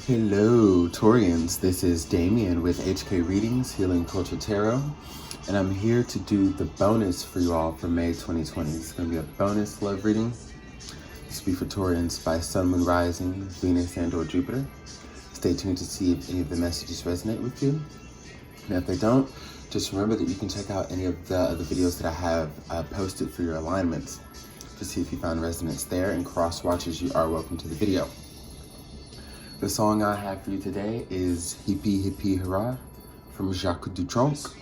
Hello, Taurians. This is Damien with HK Readings, Healing Culture Tarot, and I'm here to do the bonus for you all for May 2020. It's going to be a bonus love reading. This will be for Taurians by Sun, Moon, Rising, Venus, and or Jupiter. Stay tuned to see if any of the messages resonate with you. And if they don't, just remember that you can check out any of the other videos that I have posted for your alignments to see if you found resonance there, and cross watches, you are welcome to the video. The song I have for you today is Hippie Hippie Hurrah from Jacques Dutronc.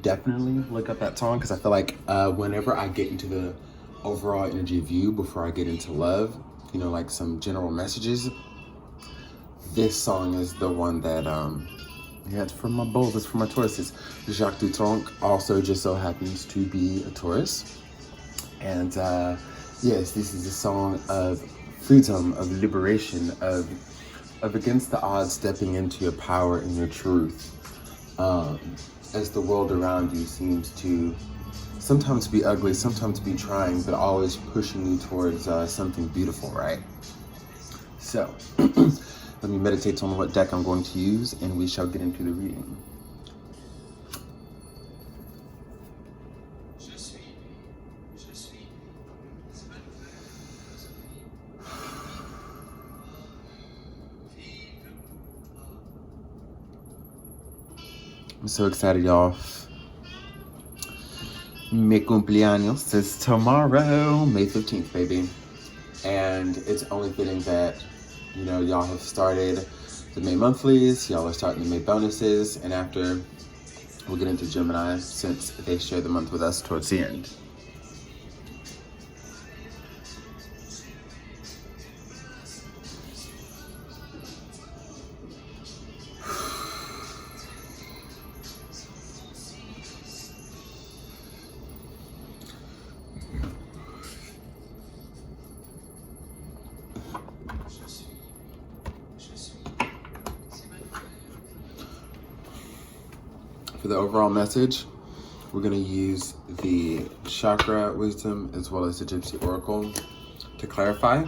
Definitely look up that song because I feel like whenever I get into the overall energy of you before I get into love, you know, like some general messages, this song is the one that, yeah, it's from my bulls, it's from my Tauruses. Jacques Dutronc also just so happens to be a Taurus. And yes, this is a song of freedom, of liberation, of against the odds, stepping into your power and your truth. As the world around you seems to sometimes be ugly, sometimes be trying, but always pushing you towards something beautiful, right? So, let me meditate on what deck I'm going to use, and we shall get into the reading. I'm so excited, y'all. Mi cumpleaños is tomorrow, May 15th, baby. And it's only fitting that, you know, y'all have started the May monthlies, y'all are starting the May bonuses, and after, we'll get into Gemini since they share the month with us towards the end. For the overall message, we're going to use the chakra wisdom as well as the Gypsy Oracle to clarify.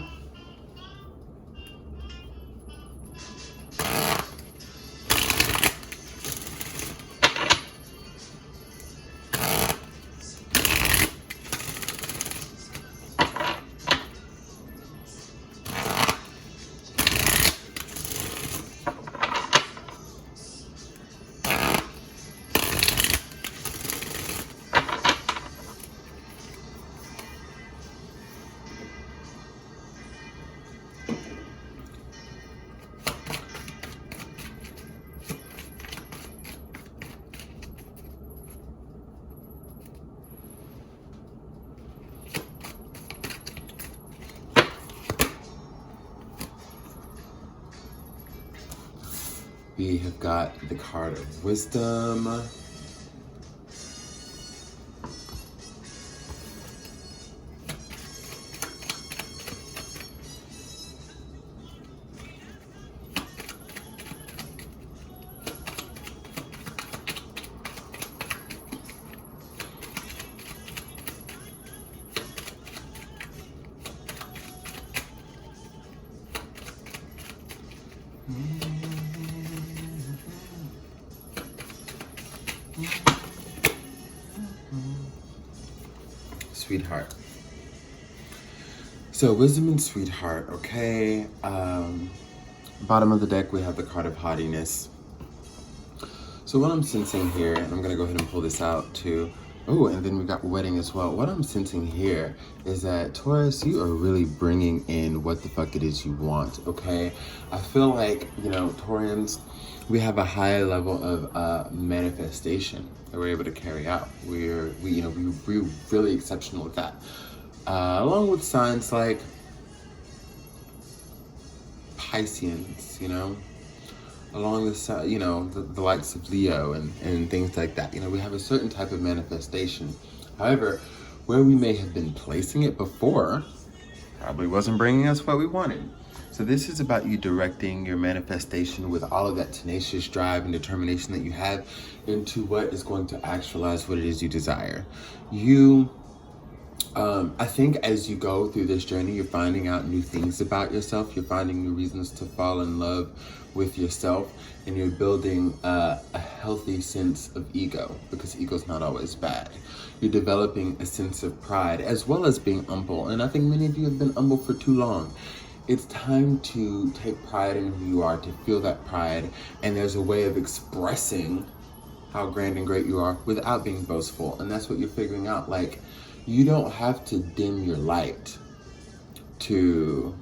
We have got the card of wisdom. Sweetheart. So wisdom and sweetheart, okay. Bottom of the deck, we have the card of haughtiness. So what I'm sensing here, and I'm gonna go ahead and pull this out too. Oh, and then we got wedding as well. What I'm sensing here is that Taurus, you are really bringing in what the fuck it is you want, okay? I feel like, you know, Taurians, we have a high level of manifestation that we're able to carry out. We're really exceptional at that. Along with signs like Pisceans, you know, along the, you know, the likes of Leo and things like that. You know, we have a certain type of manifestation. However, where we may have been placing it before probably wasn't bringing us what we wanted. So this is about you directing your manifestation with all of that tenacious drive and determination that you have into what is going to actualize what it is you desire. You I think as you go through this journey, you're finding out new things about yourself. You're finding new reasons to fall in love with yourself, and you're building a healthy sense of ego, because ego's not always bad. You're developing a sense of pride as well as being humble. And I think many of you have been humble for too long. It's time to take pride in who you are, to feel that pride. And there's a way of expressing how grand and great you are without being boastful. And that's what you're figuring out. Like, you don't have to dim your light to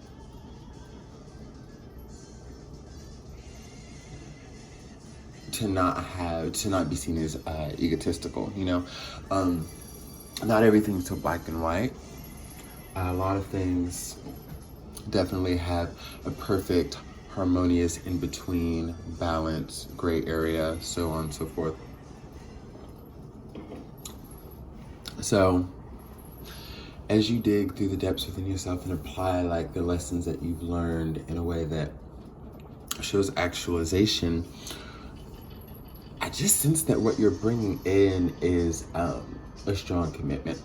not be seen as egotistical, you know. Not everything's so black and white. A lot of things definitely have a perfect, harmonious in between, balance, gray area, so on and so forth. So as you dig through the depths within yourself and apply like the lessons that you've learned in a way that shows actualization, I just sense that what you're bringing in is a strong commitment.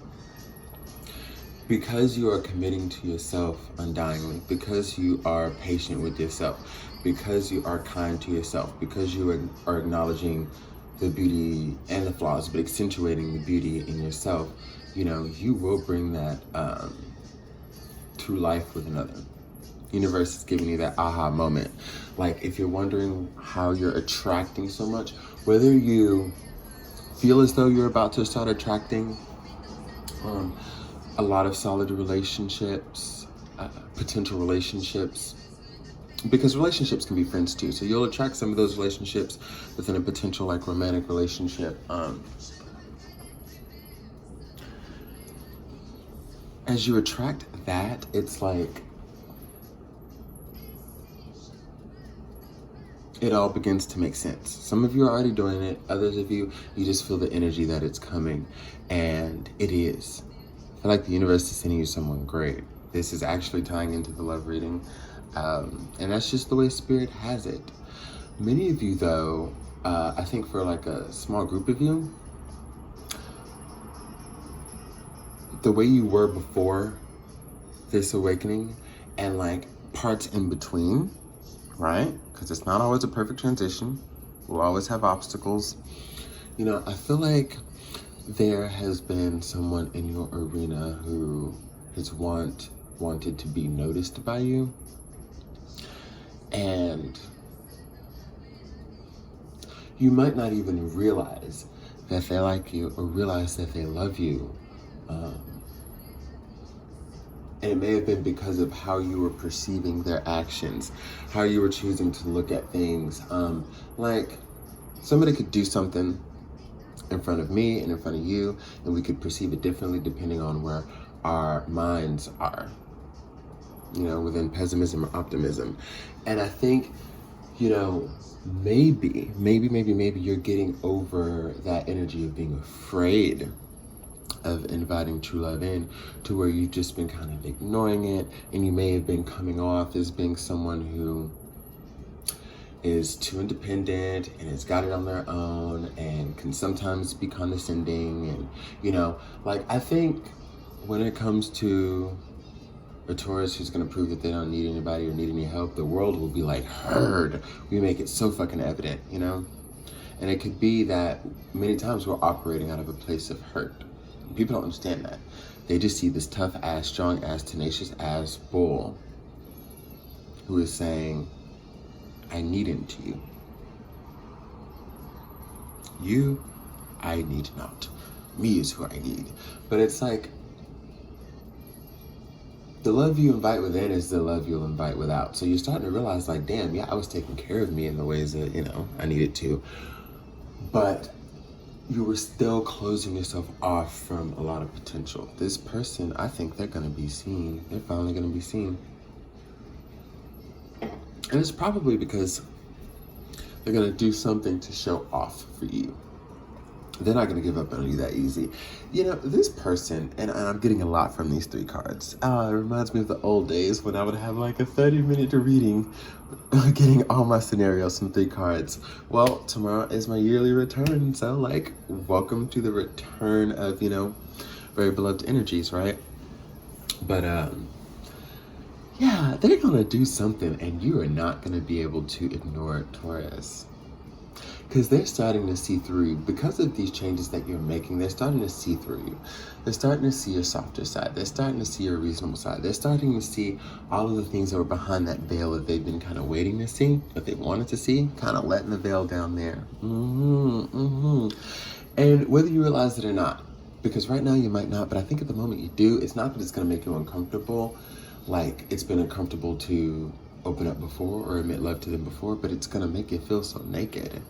Because you are committing to yourself undyingly, because you are patient with yourself, because you are kind to yourself, because you are acknowledging the beauty and the flaws, but accentuating the beauty in yourself, you know, you will bring that to life with another. Universe is giving you that aha moment. Like, if you're wondering how you're attracting so much, whether you feel as though you're about to start attracting a lot of solid relationships, potential relationships, because relationships can be friends too. So you'll attract some of those relationships within a potential like romantic relationship. As you attract that, it's like it all begins to make sense. Some of you are already doing it. Others of you, you just feel the energy that it's coming, and it is. I feel like the universe is sending you someone great. This is actually tying into the love reading. And that's just the way spirit has it. Many of you though, I think for like a small group of you, the way you were before this awakening and like parts in between, right? Because it's not always a perfect transition. We'll always have obstacles. You know, I feel like there has been someone in your arena who has wanted to be noticed by you. And you might not even realize that they like you or realize that they love you. And it may have been because of how you were perceiving their actions, how you were choosing to look at things. Like somebody could do something in front of me and in front of you, and we could perceive it differently depending on where our minds are, you know, within pessimism or optimism. And I think, you know, maybe you're getting over that energy of being afraid of inviting true love in, to where you've just been kind of ignoring it, and you may have been coming off as being someone who is too independent and has got it on their own and can sometimes be condescending. And, you know, like, I think when it comes to a Taurus who's going to prove that they don't need anybody or need any help, the world will be like, heard. We make it so fucking evident, you know? And it could be that many times we're operating out of a place of hurt. People don't understand that. They just see this tough ass, strong ass, tenacious ass bull who is saying, I need into you. You, I need not. Me is who I need. But it's like, the love you invite within is the love you'll invite without. So you're starting to realize, like, damn, yeah, I was taking care of me in the ways that, you know, I needed to. But you were still closing yourself off from a lot of potential. This person, I think they're going to be seen. They're finally going to be seen. And it's probably because they're going to do something to show off for you. They're not going to give up on you that easy. You know, this person, and I'm getting a lot from these three cards. It reminds me of the old days when I would have like a 30-minute reading, getting all my scenarios from 3 cards. Well, tomorrow is my yearly return. So like, welcome to the return of, you know, very beloved energies, right? But yeah, they're gonna do something and you are not gonna be able to ignore it, Taurus. Because they're starting to see through, because of these changes that you're making, they're starting to see through you. They're starting to see your softer side. They're starting to see your reasonable side. They're starting to see all of the things that were behind that veil that they've been kind of waiting to see, that they wanted to see, kind of letting the veil down there. And whether you realize it or not, because right now you might not, but I think at the moment you do, it's not that it's going to make you uncomfortable, like it's been uncomfortable to open up before or admit love to them before, but it's going to make you feel so naked.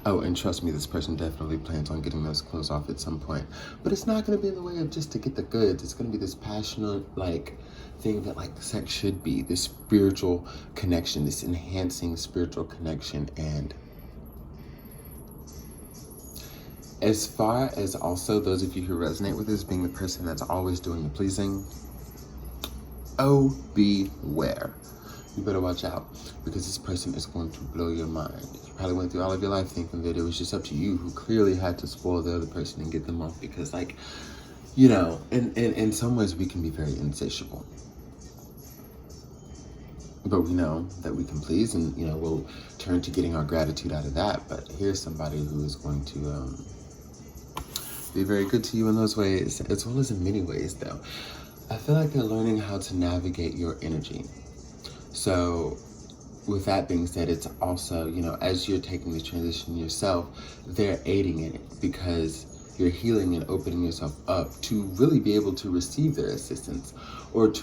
Oh, and trust me, this person definitely plans on getting those clothes off at some point. But it's not going to be in the way of just to get the goods. It's going to be this passionate, like, thing that, like, sex should be. This spiritual connection, this enhancing spiritual connection. And as far as also those of you who resonate with this, being the person that's always doing the pleasing, oh, beware. You better watch out, because this person is going to blow your mind. You probably went through all of your life thinking that it was just up to you, who clearly had to spoil the other person and get them off, because, like, you know, in some ways we can be very insatiable. But we know that we can please, and, you know, we'll turn to getting our gratitude out of that. But here's somebody who is going to be very good to you in those ways, as well as in many ways, though. I feel like they're learning how to navigate your energy. So with that being said, it's also, you know, as you're taking the transition yourself, they're aiding in it, because you're healing and opening yourself up to really be able to receive their assistance, or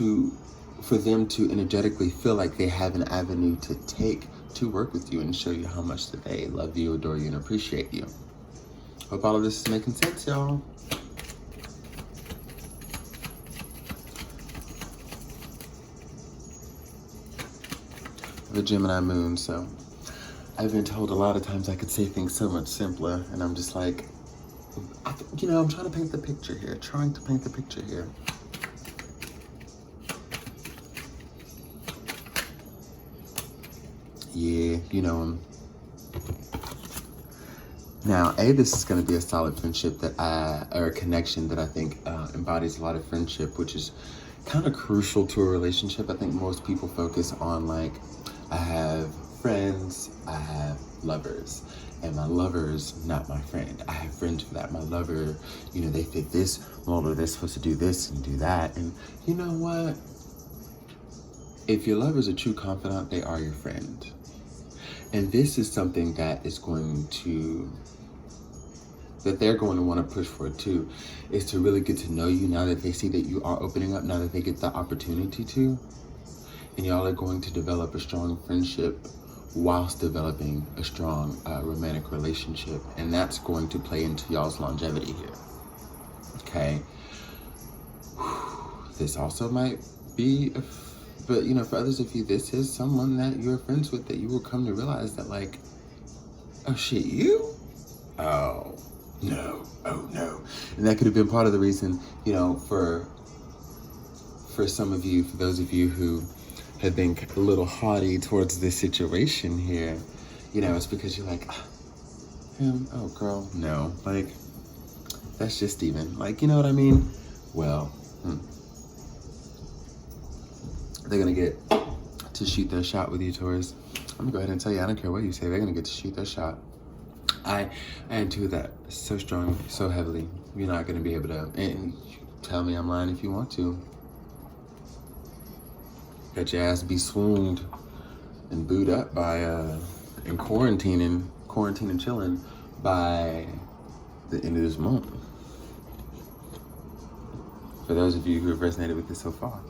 for them to energetically feel like they have an avenue to take to work with you and show you how much that they love you, adore you, and appreciate you. Hope all of this is making sense, y'all. The Gemini moon, so I've been told a lot of times I could say things so much simpler, and I'm just like, you know, I'm trying to paint the picture here, Yeah, you know him. Now, this is going to be a solid friendship or a connection that I think embodies a lot of friendship, which is kind of crucial to a relationship. I think most people focus on, like, I have friends, I have lovers, and my lover's not my friend. I have friends for that. My lover, you know, they fit this mold, or they're supposed to do this and do that. And you know what? If your lover's a true confidant, they are your friend. And this is something that is that they're going to want to push for too, is to really get to know you now that they see that you are opening up, now that they get the opportunity to. And y'all are going to develop a strong friendship whilst developing a strong romantic relationship. And that's going to play into y'all's longevity here. Okay. This also might be, but you know, for others of you, this is someone that you're friends with, that you will come to realize that, like, oh shit, you? Oh no, oh no. And that could have been part of the reason, you know, for some of you, for those of you who have been a little haughty towards this situation here, you know, it's because you're like, him, oh girl, no, like, that's just Steven, like, you know what I mean? Well, they're gonna get to shoot their shot with you, Taurus. I'm gonna go ahead and tell you, I don't care what you say, they're gonna get to shoot their shot. I intuit that so strong, so heavily. You're not gonna be able to, and tell me I'm lying if you want to. Let your ass be swooned and booed up by, and quarantining and chilling by the end of this month. For those of you who have resonated with this so far.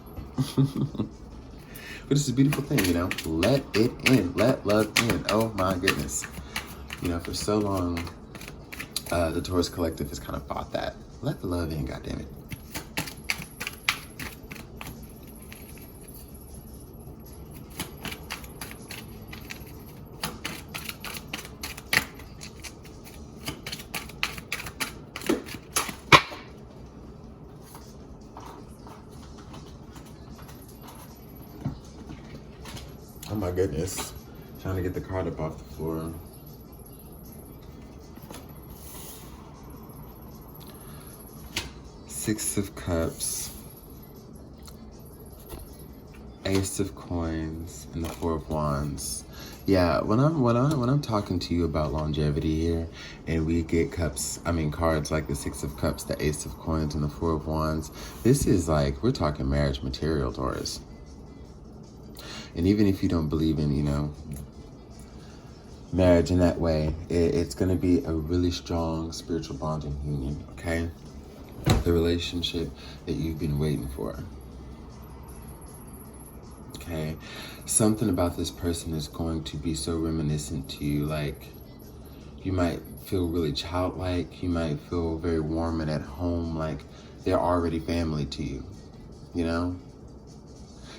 But it's a beautiful thing, you know? Let it in, let love in. Oh my goodness. You know, for so long, the Taurus Collective has kind of fought that. Let the love in, goddammit. Oh my goodness. Trying to get the card up off the floor. Six of Cups, Ace of Coins, and the Four of Wands. Yeah, when I'm talking to you about longevity here, and we get cards like the Six of Cups, the Ace of Coins, and the Four of Wands, this is like, we're talking marriage material, Taurus. And even if you don't believe in, marriage in that way, it's going to be a really strong spiritual bonding union, okay? The relationship that you've been waiting for. Okay, something about this person is going to be so reminiscent to you. Like, you might feel really childlike. You might feel very warm and at home, like they're already family to you,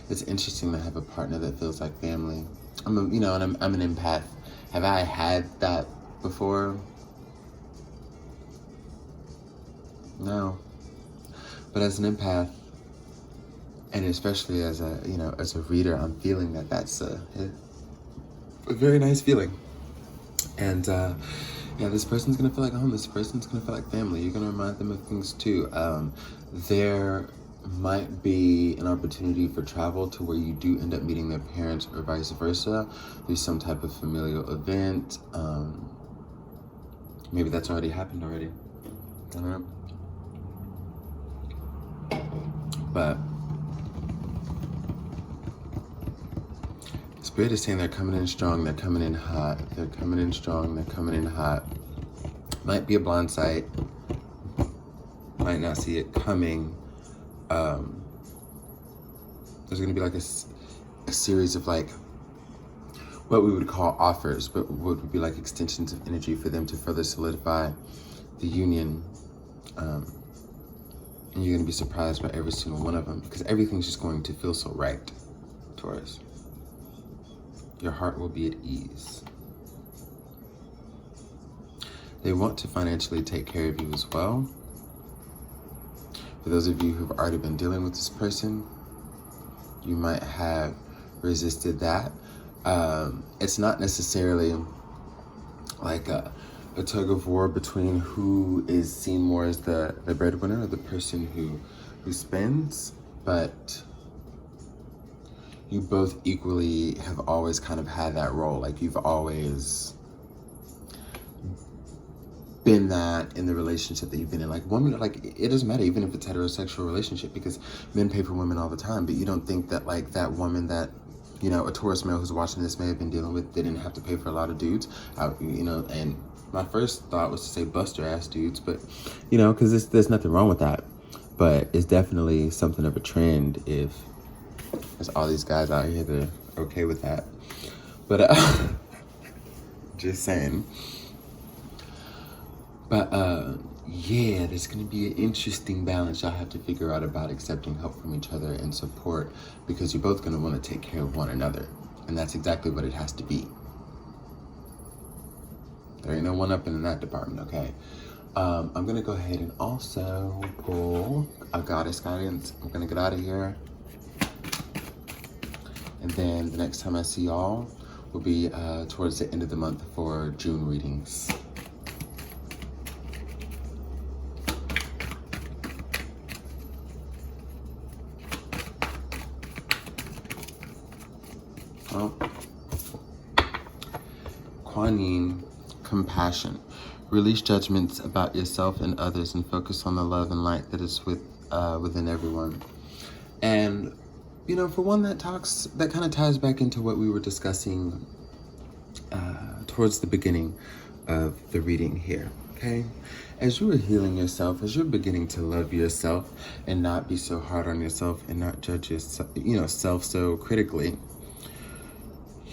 It's interesting to have a partner that feels like family. I'm an empath. Have I had that before? No. But as an empath, and especially as a reader, I'm feeling that that's a very nice feeling. And this person's gonna feel like home. This person's gonna feel like family. You're gonna remind them of things too. There might be an opportunity for travel to where you do end up meeting their parents or vice versa. There's some type of familial event. Maybe that's already happened already. I don't know. But Spirit is saying they're coming in strong, they're coming in hot, they're coming in strong, they're coming in hot. Might be a blind sight, might not see it coming. There's gonna be like a series of like what we would call offers, but what would be like extensions of energy for them to further solidify the union. And you're gonna be surprised by every single one of them because everything's just going to feel so right, Taurus. Your heart will be at ease. They want to financially take care of you as well. For those of you who've already been dealing with this person, you might have resisted that. It's not necessarily like a tug of war between who is seen more as the breadwinner or the person who spends, but you both equally have always kind of had that role. Like, you've always been that in the relationship that you've been in. Like, women, like, it doesn't matter even if it's heterosexual relationship, because men pay for women all the time. But you don't think that like that woman that, a Taurus male who's watching this may have been dealing with, they didn't have to pay for a lot of dudes, and my first thought was to say buster ass dudes, but because there's nothing wrong with that, but it's definitely something of a trend if there's all these guys out here that are okay with that. But just saying. But yeah, there's gonna be an interesting balance y'all have to figure out about accepting help from each other and support, because you're both gonna want to take care of one another, and that's exactly what it has to be. There ain't no one up in that department, okay? I'm gonna go ahead and also pull a goddess guidance. I'm gonna get out of here. And then the next time I see y'all will be towards the end of the month for June readings. Well, Kuan Yin, compassion. Release judgments about yourself and others and focus on the love and light that is within everyone. And for one, that kind of ties back into what we were discussing towards the beginning of the reading here, okay? As you are healing yourself, as you're beginning to love yourself and not be so hard on yourself and not judge yourself so critically,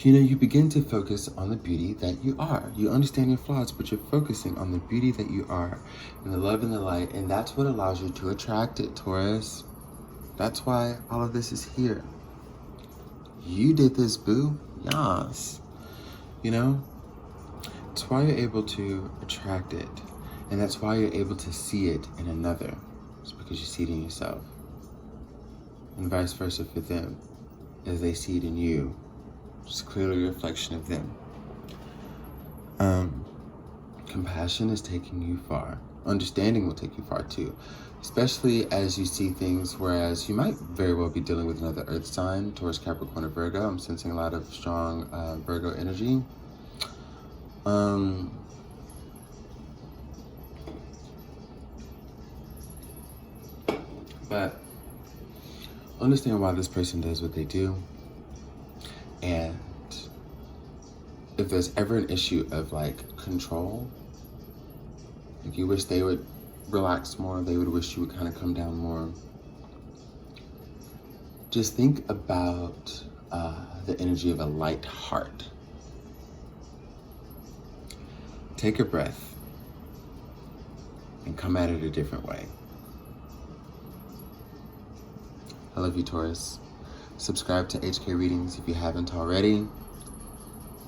you begin to focus on the beauty that you are. You understand your flaws, but you're focusing on the beauty that you are and the love and the light, and that's what allows you to attract it, Taurus. That's why all of this is here. You did this, boo. Yes. It's why you're able to attract it. And that's why you're able to see it in another. It's because you see it in yourself. And vice versa for them. As they see it in you, it's clearly a reflection of them. Compassion is taking you far. Understanding will take you far too, especially as you see things, whereas you might very well be dealing with another earth sign, Taurus, Capricorn, or Virgo. I'm sensing a lot of strong Virgo energy. But understand why this person does what they do. And if there's ever an issue of like control, if you wish they would relax more, they would wish you would kind of come down more. Just think about the energy of a light heart. Take a breath and come at it a different way. I love you, Taurus. Subscribe to HK Readings if you haven't already,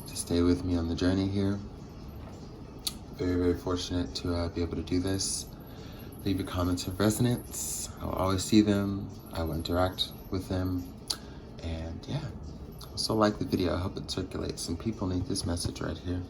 to stay with me on the journey here. Very, very fortunate to be able to do this. Leave your comments of resonance. I'll always see them. I will interact with them. And yeah, also like the video. I hope it circulates. Some people need this message right here.